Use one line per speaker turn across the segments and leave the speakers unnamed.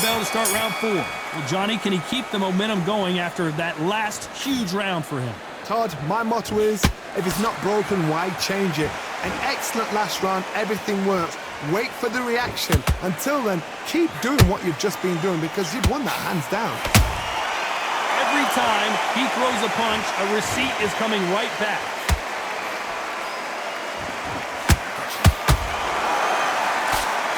bell to start round 4. Well, Johnny, can he keep the momentum going after that last huge round for him?
Todd, my motto is, if it's not broken, why change it? An excellent last round, everything works. Wait for the reaction. Until then, keep doing what you've just been doing because you've won that hands down.
Every time he throws a punch, a receipt is coming right back.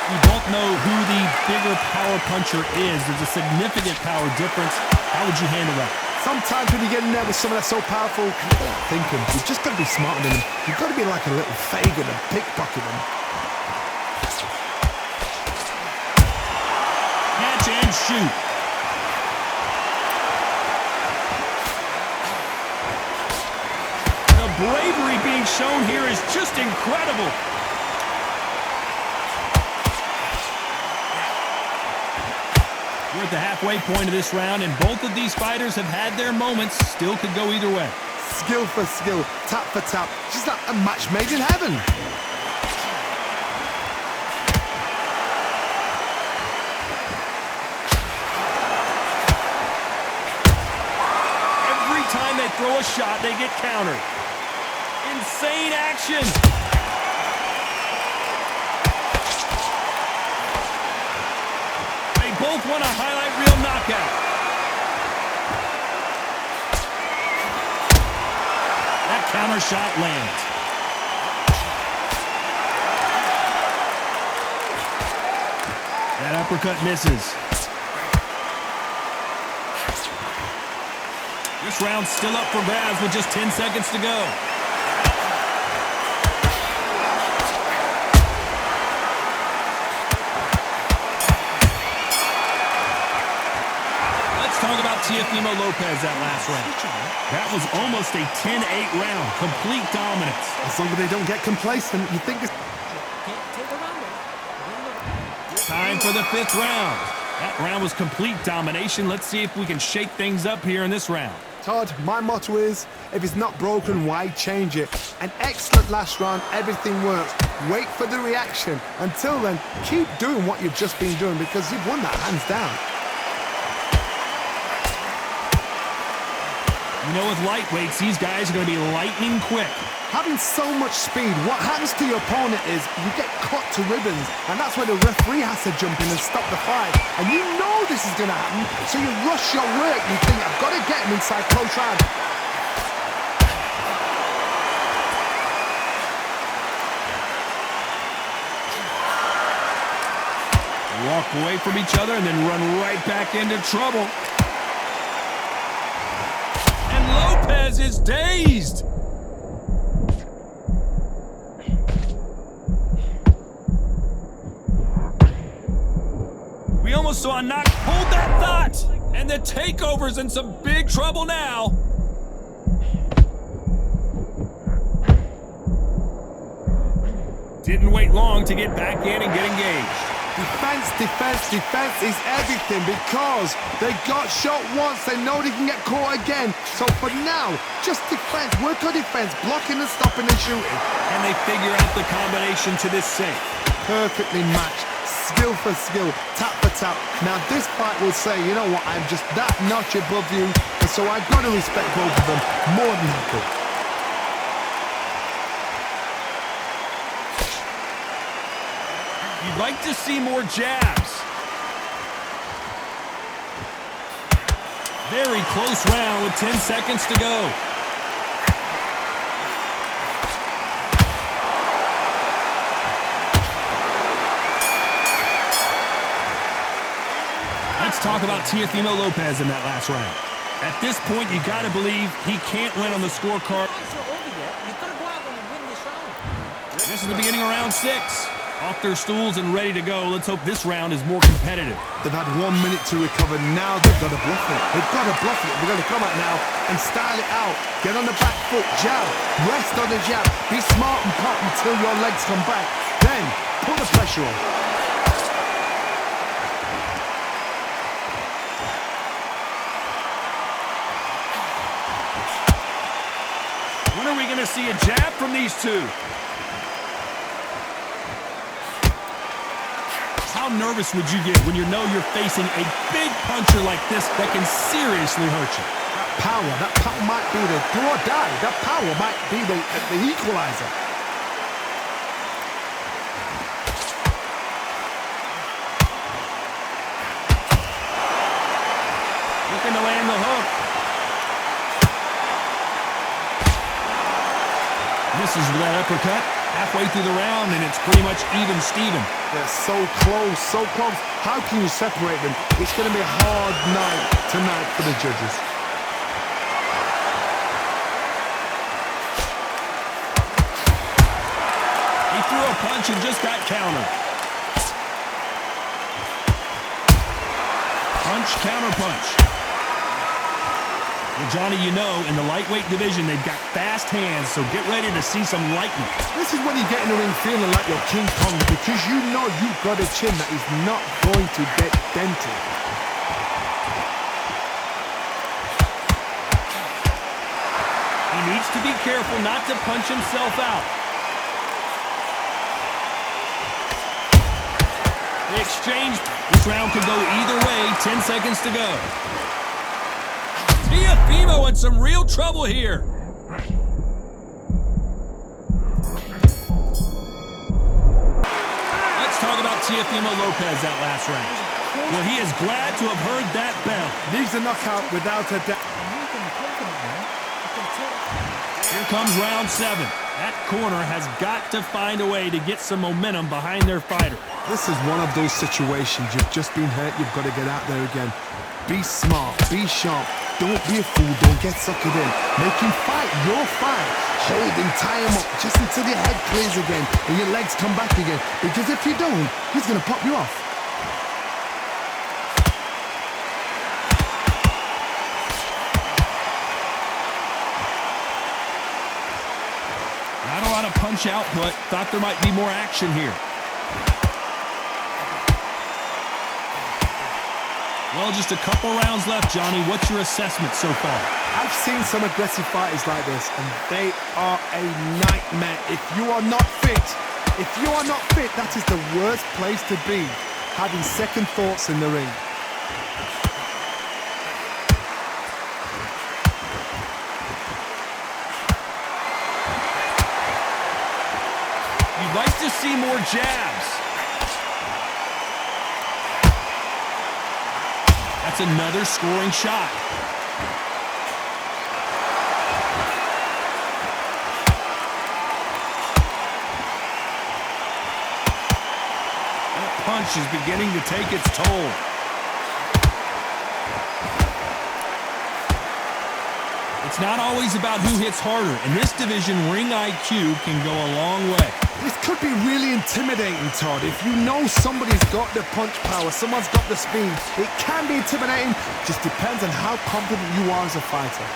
You both know who the bigger power puncher is. There's a significant power difference. How would you handle that?
Sometimes when you get in there with someone that's so powerful, you don't think him. You've just got to be smarter than him. You've got to be like a little Fagin and pickpocket him.
Catch and shoot. The bravery being shown here is just incredible. We're at the halfway point of this round, and both of these fighters have had their moments. Still could go either way.
Skill for skill, tap for tap. Just like a match made in heaven.
Every time they throw a shot, they get countered. Insane action. Both want a highlight reel knockout. That counter shot lands. That uppercut misses. This round's still up for grabs with just 10 seconds to go. Talk about Teofimo Lopez that last round. That was almost a 10-8 round. Complete dominance.
As long as they don't get complacent, you think it's...
Time for the 5th round. That round was complete domination. Let's see if we can shake things up here in this round.
Todd, my motto is, if it's not broken, why change it? An excellent last round, everything works. Wait for the reaction. Until then, keep doing what you've just been doing because you've won that hands down.
You know, with lightweights, these guys are going to be lightning quick.
Having so much speed, what happens to your opponent is you get cut to ribbons, and that's where the referee has to jump in and stop the fight. And you know this is going to happen, so you rush your work. You think, I've got to get him inside close round.
Walk away from each other and then run right back into trouble. Lopez is dazed. We almost saw a knock. Hold that thought. And the takeover's in some big trouble now. Didn't wait long to get back in and get engaged.
Defense, defense, defense is everything because they got shot once. They know they can get caught again. So for now, just defense. Work on defense, blocking and stopping and shooting.
And they figure out the combination to this safe.
Perfectly matched. Skill for skill, tap for tap. Now this fight will say, you know what, I'm just that notch above you. And so I've got to respect both of them more than equal.
You'd like to see more jabs. Very close round with 10 seconds to go. Let's talk about Teofimo Lopez in that last round. At this point, you got to believe he can't win on the scorecard. This is the beginning of round 6. Off their stools and ready to go. Let's hope this round is more competitive.
They've had 1 minute to recover. Now they've got to bluff it. They've got to bluff it. They've got to come out now and style it out. Get on the back foot, jab. Rest on the jab. Be smart and pop until your legs come back. Then put the pressure on.
When are we going to see a jab from these two? How How nervous would you get when you know you're facing a big puncher like this that can seriously hurt you?
That power might be the do or die. That power might be the equalizer.
Looking to land the hook. Misses with that uppercut. Halfway through the round, and it's pretty much even Steven.
They're so close, so close. How can you separate them? It's going to be a hard night tonight for the judges.
He threw a punch and just got countered. Punch, counter punch. Well, Johnny, you know, in the lightweight division, they've got fast hands, so get ready to see some lightning.
This is when you get in the ring feeling like you're King Kong, because you know you've got a chin that is not going to get dented.
He needs to be careful not to punch himself out. They exchanged. This round could go either way. 10 seconds to go. Teofimo in some real trouble here. Let's talk about Teofimo Lopez that last round. Well, he is glad to have heard that bell.
Needs a knockout without a doubt.
Here comes round 7. That corner has got to find a way to get some momentum behind their fighter.
This is one of those situations. You've just been hurt. You've got to get out there again. Be smart. Be sharp. Don't be a fool. Don't get suckered in. Make him fight your fight. Hold him, tie him up just until your head clears again and your legs come back again. Because if you don't, he's going to pop you off.
Not a lot of punch output. Thought there might be more action here. Well, just a couple rounds left, Johnny. What's your assessment so far?
I've seen some aggressive fighters like this, and they are a nightmare. If you are not fit, that is the worst place to be, having second thoughts in the ring.
You'd like to see more jabs. That's another scoring shot. That punch is beginning to take its toll. It's not always about who hits harder. In this division, ring IQ can go a long way.
This could be really intimidating, Todd. If you know somebody's got the punch power, someone's got the speed, it can be intimidating. Just depends on how confident you are as a fighter.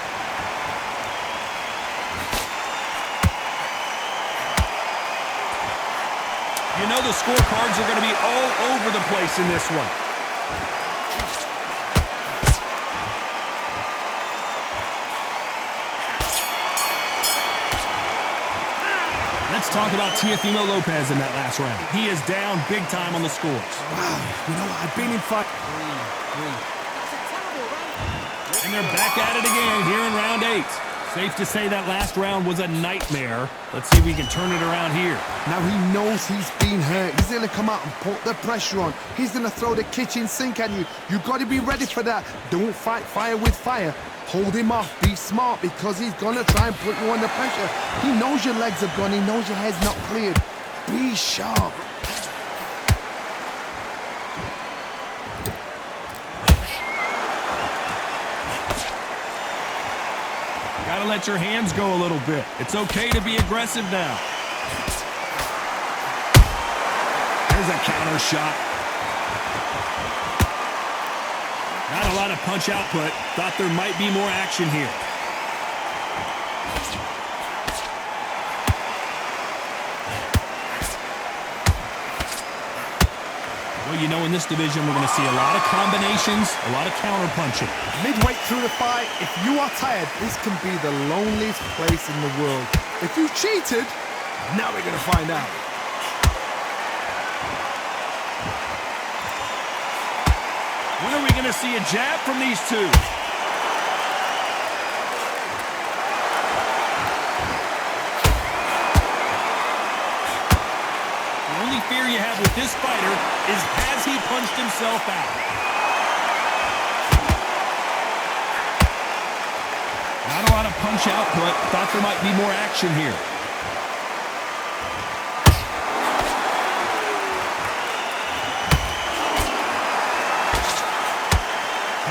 You know the scorecards are going to be all over the place in this one. Let's talk about Teofimo Lopez in that last round. He is down big time on the scores.
Wow, you know, I've been in fight.
And they're back at it again here in round 8. Safe to say that last round was a nightmare. Let's see if we can turn it around here.
Now he knows he's been hurt. He's going to come out and put the pressure on. He's going to throw the kitchen sink at you. You've got to be ready for that. Don't fight fire with fire. Hold him off. Be smart, because he's going to try and put you under pressure. He knows your legs are gone. He knows your head's not cleared. Be sharp.
Gotta let your hands go a little bit. It's okay to be aggressive now. There's a counter shot. Not a lot of punch output. Thought there might be more action here. Well, you know, in this division, we're going to see a lot of combinations, a lot of counter punching.
Midway through the fight, if you are tired, this can be the loneliest place in the world. If you cheated, now we're going to find out.
When are we going to see a jab from these two? The only fear you have with this fighter is, has he punched himself out? Not a lot of punch output. Thought there might be more action here.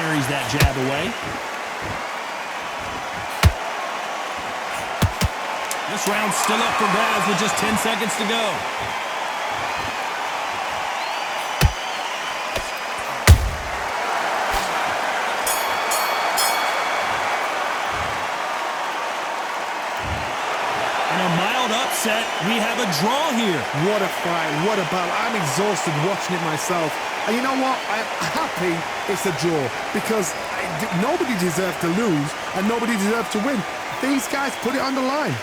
Parries that jab away. This round's still up for grabs with just 10 seconds to go. Upset, we have a draw here.
What a fight, what a battle. I'm exhausted watching it myself. And you know what? I'm happy it's a draw because nobody deserved to lose and nobody deserved to win. These guys put it on the line.